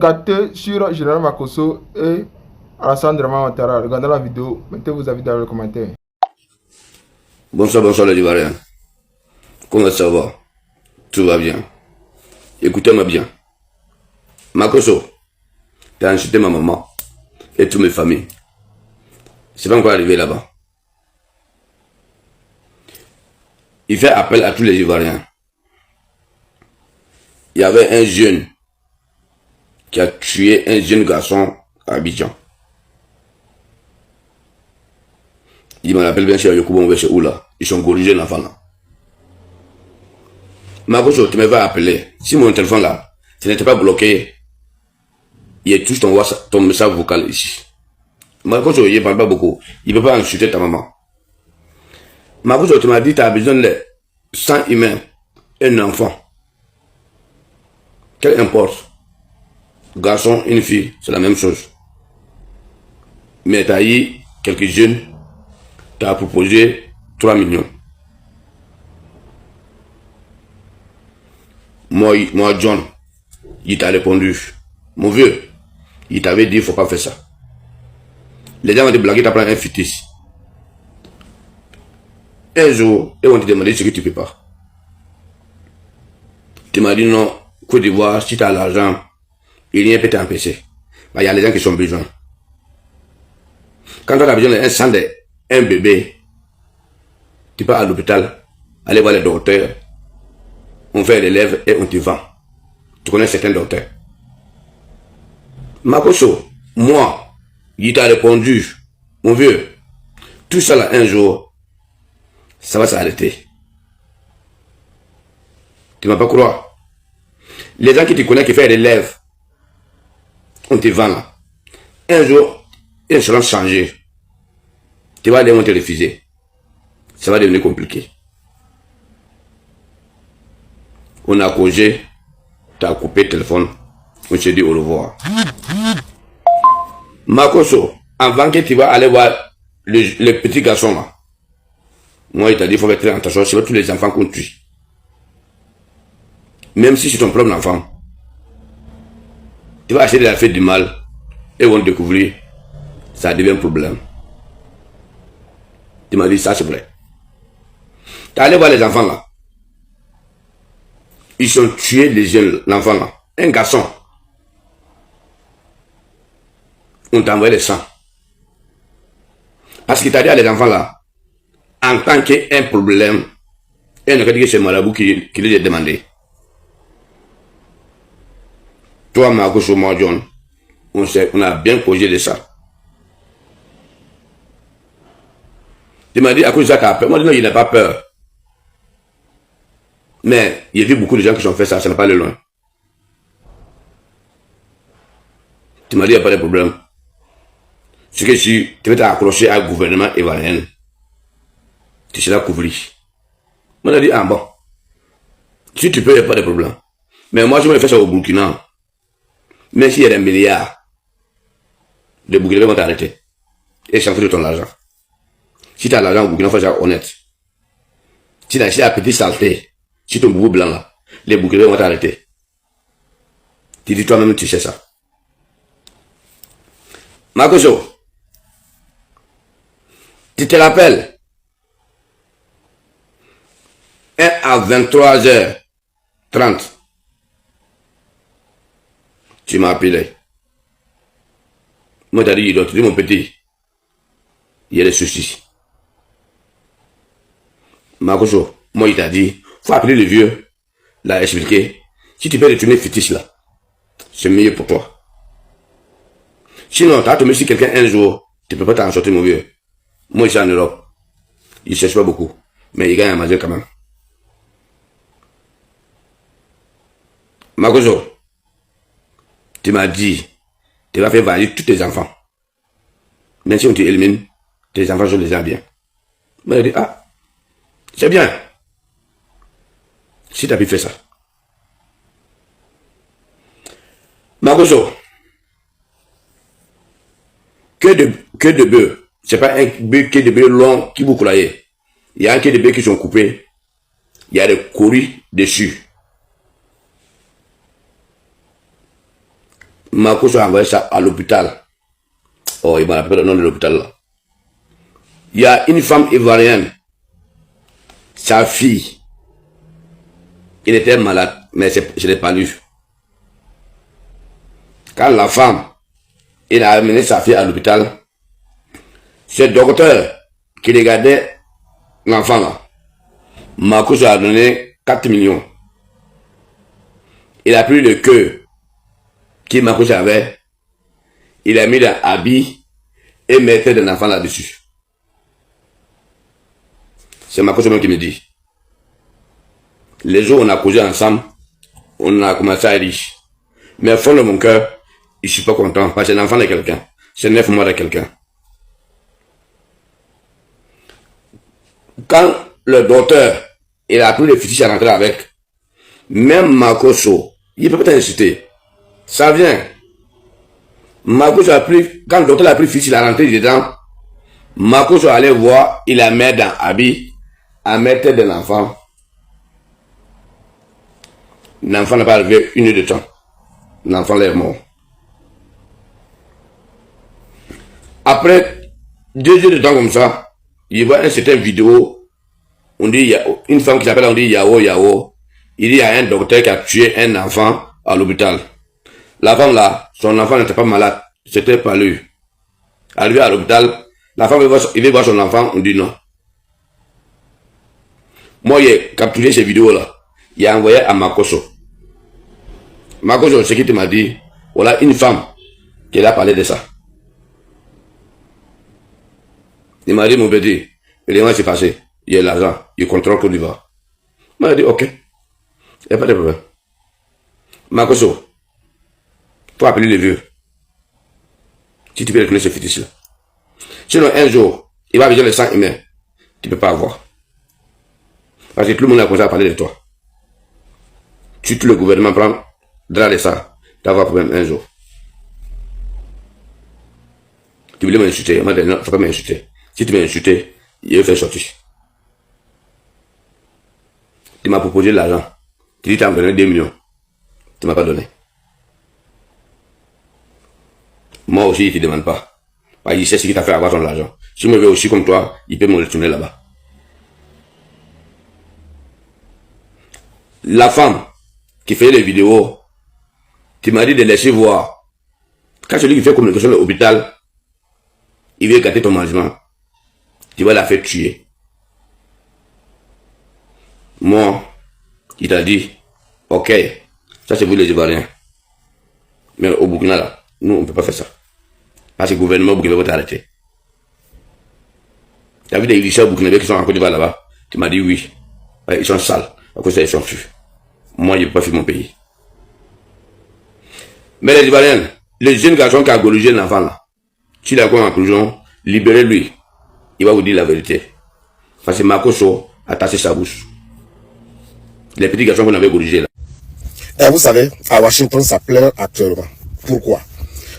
Gâtez sur Général Makosso et Alassane Draman Ouattara. Regardez la vidéo, mettez vos avis dans les commentaires. Bonsoir, bonsoir les Ivoiriens. Comment ça va? Tout va bien. Écoutez-moi bien. Makosso, t'as insulté ma maman et toutes mes familles. C'est pas encore arrivé là-bas. Il fait appel à tous les Ivoiriens. Il y avait un jeune qui a tué un jeune garçon à Abidjan. Il me rappelle bien chez Yokoubo Mouvé, chez Oula. Ils sont corrigés l'enfant là. Makosso, tu m'avais appelé. Si mon téléphone là, ce n'était pas bloqué, il y a tout ton message vocal ici. Makosso, il ne parle pas beaucoup. Il ne peut pas insulter ta maman. Makosso, tu m'as dit que tu as besoin de sang humain, un enfant. Quel importe. Garçon, une fille, c'est la même chose. Mais tu as eu quelques jeunes, tu as proposé 3 millions. Moi, John, il t'a répondu. Mon vieux, il t'avait dit, il ne faut pas faire ça. Les gens vont te blaguer, t'apprends un fétiche. Un jour, ils vont te demander ce que tu ne peux pas. Tu m'as dit non, Côte d'Ivoire, si tu as l'argent, il n'y a peut t'empêcher. Il y a les gens qui sont besoin. Quand tu as besoin d'un sang d'un bébé, tu pars à l'hôpital, aller voir les docteurs, on fait les lèvres et on te vend. Tu connais certains docteurs. Makosso, moi, il t'a répondu, mon vieux, tout ça là un jour, ça va s'arrêter. Tu ne vas pas croire. Les gens qui te connaissent, qui font les lèvres, on te vend là. Un jour, ils seront changés. Tu vas aller, on te refuser. Ça va devenir compliqué. On a causé, tu as coupé le téléphone, on se dit au revoir. Makosso, avant que tu vas aller voir le petit garçon là, moi il t'a dit qu'il faut faire très attention sur tous les enfants qu'on tue. Même si c'est ton propre enfant, tu vas acheter de la fête du mal et on va découvrir, ça devient un problème. Tu m'as dit ça c'est vrai. Tu es allé voir les enfants là. Ils ont tué les jeunes, l'enfant là. Un garçon. On t'a envoyé le sang. Parce qu'il t'a dit à les enfants là, en tant qu'un problème, et on a dit que c'est Marabout qui lui a demandé. Toi, Makosso, moi, John, on a bien causé de ça. Tu m'as dit à cause de ça, t'as peur. Moi, non, il n'a pas peur. Mais il y a vu beaucoup de gens qui ont fait ça, ça n'a pas le loin. Tu m'as dit, il n'y a pas de problème. C'est que si tu veux t'accrocher au gouvernement ivoirien, tu seras couvert. Moi, j'ai dit, ah bon, si tu peux, il n'y a pas de problème. Mais moi, je me fais ça au Burkina. Même s'il y a des milliards, les Burkinabés vont t'arrêter et s'en foutre de ton argent. Si tu as l'argent au Burkina, il faut être honnête. Si tu as la petite saleté, si ton boubou blanc là, les Burkinabés vont t'arrêter. Tu dis toi-même, tu sais ça. Makosso, tu te rappelles, à 23h30, tu m'as appelé. Moi, t'as dit, tu dis mon petit, il y a des soucis. Makosso, moi, il t'a dit, faut appeler le vieux, l'a expliqué. Si tu peux retourner fétiche là, c'est mieux pour toi. Sinon, tu as tombé sur quelqu'un un jour, tu ne peux pas t'en sortir, mon vieux. Moi, ici en Europe, il ne cherche pas beaucoup, mais il gagne à manger quand même. Makosso, tu m'as dit, tu vas faire valider tous tes enfants. Même si on t'élimine, tes enfants sont déjà bien. Moi, j'ai dit, ah, c'est bien. Si tu as pu faire ça. Makosso, que de bœufs. C'est pas un bœuf que de bœufs long qui vous croyez. Il y a un que de bœufs qui sont coupés. Il y a des courris dessus. Makoso a envoyé ça à l'hôpital. Oh, il m'a rappelé le nom de l'hôpital là. Il y a une femme ivoirienne, sa fille, il était malade, mais je ne l'ai pas lu. Quand la femme, il a amené sa fille à l'hôpital, ce docteur qui regardait l'enfant là, Makoso a donné 4 millions. Il a pris le cœur qui Makoso avait, il a mis dans l'habit et mettait de l'enfant là-dessus. C'est Makoso même qui me dit. Les jours où on a causé ensemble, on a commencé à dire. Mais au fond de mon cœur, je ne suis pas content parce que c'est l'enfant de quelqu'un. C'est 9 mois de quelqu'un. Quand le docteur, il a pris le fétiche à rentrer avec, même Makoso, il peut peut-être insulter. Ça vient. Makoso a pris, quand le docteur a pris le fétiche, il a rentré dedans. Makoso allait voir, il a mis dans l'habit, à mettre de l'enfant. L'enfant n'a pas arrivé 1 heure de temps. L'enfant est mort. Après 2 heures de temps comme ça, il voit une certaine vidéo. On dit, il y a une femme qui s'appelle, on dit Yao Yao. Il dit, il y a un docteur qui a tué un enfant à l'hôpital. La femme là, son enfant n'était pas malade. C'était pas lui. Arrivé à l'hôpital, la femme il veut voir son enfant, on dit non. Moi, j'ai capturé ces vidéos-là. Il a envoyé à Makoso. Makoso, ce qu'il m'a dit, voilà une femme qui a parlé de ça. Il m'a dit, mon petit, rien s'est passé. Il y a l'argent, il contrôle Côte d'Ivoire. Il m'a dit, ok. Il n'y a pas de problème. Makoso, il faut appeler les vieux. Si tu peux reconnaître ce fétiche-là. Sinon, un jour, il va besoin de sang humain. Tu ne peux pas avoir. Parce que tout le monde a commencé à parler de toi. Si tout le gouvernement prend dans les sangs, tu vas avoir un problème un jour. Tu voulais m'insulter, il m'a dit non, il ne faut pas m'insulter. Si tu m'as insulté, il va faire sortir. Tu m'as proposé de l'argent. Tu dis que tu as donné 2 millions. Tu ne m'as pas donné. Moi aussi, il ne te demande pas. Parce qu'il sait ce qu'il t'a fait avoir ton argent. Si je me veux aussi comme toi, il peut me retourner là-bas. La femme qui fait les vidéos, tu m'as dit de laisser voir. Quand celui qui fait communication à l'hôpital, il veut gâter ton mangement, tu vas la faire tuer. Moi, il t'a dit, ok, ça c'est vous les Ivoiriens. Mais au Burkina là, nous on ne peut pas faire ça. Parce que le gouvernement burkinabé va t'arrêter. Tu as vu des Irishais burkinabés qui sont en Côte d'Ivoire là-bas? Tu m'as dit oui. Ils sont sales. À cause de ça, ils sont fus. Moi, je ne peux pas fuir mon pays. Mais les Ivoiriens, le jeune garçon qui a gorgé l'enfant là, s'il a quoi en prison, libérez-lui. Il va vous dire la vérité. Parce que Makoso a tassé sa bouche. Les petits garçons qu'on avait gorgés là. Et vous savez, à Washington, ça pleure actuellement. Pourquoi?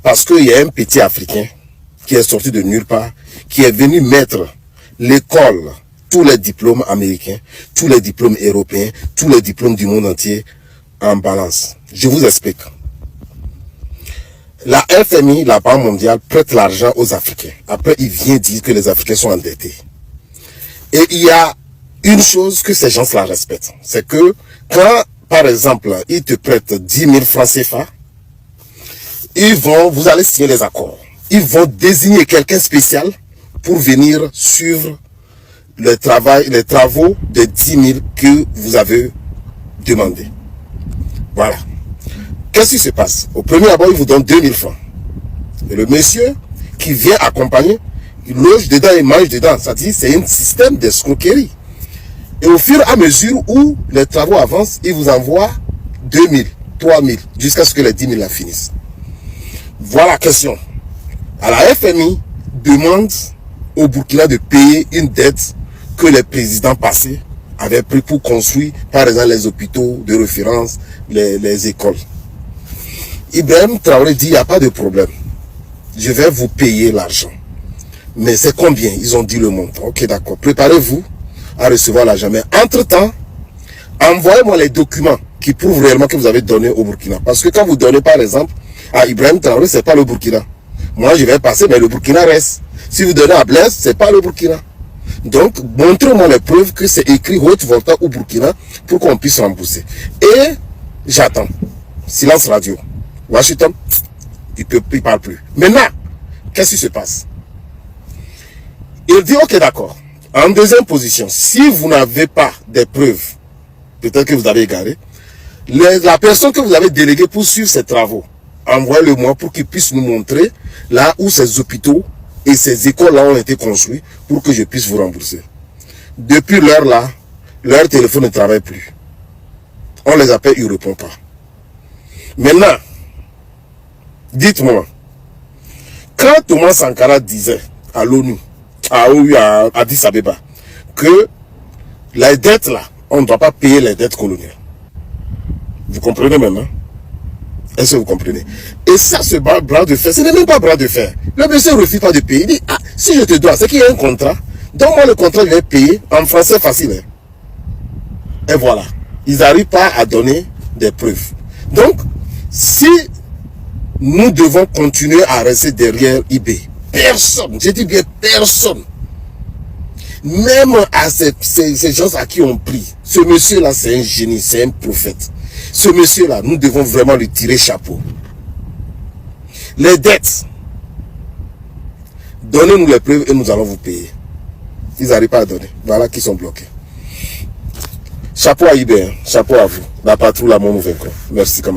Parce qu'il y a un petit Africain qui est sorti de nulle part, qui est venu mettre l'école, tous les diplômes américains, tous les diplômes européens, tous les diplômes du monde entier en balance. Je vous explique. La FMI, la Banque mondiale, prête l'argent aux Africains. Après, il vient dire que les Africains sont endettés. Et il y a une chose que ces gens-là respectent. C'est que quand, par exemple, ils te prêtent 10 000 francs CFA, vous allez signer les accords. Ils vont désigner quelqu'un spécial pour venir suivre les travaux de 10 000 que vous avez demandé. Voilà. Qu'est-ce qui se passe? Au premier abord, il vous donne 2 000 francs. Et le monsieur qui vient accompagner, il loge dedans et mange dedans. C'est-à-dire c'est un système d'escroquerie. Et au fur et à mesure où les travaux avancent, il vous envoie 2 000, 3 000, jusqu'à ce que les 10 000 la finissent. Voilà la question. À la FMI demande au Burkina de payer une dette que les présidents passés avaient pris pour construire, par exemple, les hôpitaux de référence, les écoles. Ibrahim Traoré dit, il n'y a pas de problème. Je vais vous payer l'argent. Mais c'est combien? Ils ont dit le montant. Ok, d'accord. Préparez-vous à recevoir l'argent. Mais entre-temps, envoyez-moi les documents qui prouvent réellement que vous avez donné au Burkina. Parce que quand vous donnez, par exemple, à Ibrahim Traoré, c'est pas le Burkina. Moi, je vais passer, mais le Burkina reste. Si vous donnez à Blaise, c'est pas le Burkina. Donc, montrez-moi les preuves que c'est écrit Haute-Volta ou Burkina pour qu'on puisse rembourser. Et j'attends. Silence radio. Washington, il ne parle plus. Maintenant, qu'est-ce qui se passe? Il dit, ok, d'accord. En deuxième position, si vous n'avez pas des preuves, peut-être que vous avez égaré, la personne que vous avez déléguée pour suivre ces travaux, envoyez-le-moi pour qu'il puisse nous montrer là où ces hôpitaux et ces écoles-là ont été construits pour que je puisse vous rembourser. Depuis l'heure là, leur téléphone ne travaille plus. On les appelle, ils ne répondent pas. Maintenant, dites-moi, quand Thomas Sankara disait à l'ONU, à Addis Abeba, que les dettes là, on ne doit pas payer les dettes coloniales. Vous comprenez maintenant? Est-ce que vous comprenez? Et ça, ce bras de fer, ce n'est même pas bras de fer. Le monsieur ne refuse pas de payer. Il dit, ah, si je te dois, c'est qu'il y a un contrat. Donne-moi le contrat, je vais payer en français facile. Hein. Et voilà. Ils n'arrivent pas à donner des preuves. Donc, si nous devons continuer à rester derrière eBay, personne, je dis bien personne, même à ces gens à qui on prie, ce monsieur-là, c'est un génie, c'est un prophète. Ce monsieur-là, nous devons vraiment lui tirer chapeau. Les dettes, donnez-nous les preuves et nous allons vous payer. Ils n'arrivent pas à donner. Voilà qui sont bloqués. Chapeau à eBay, hein. Chapeau à vous. La patrouille, la mon vaincre. Merci, comment.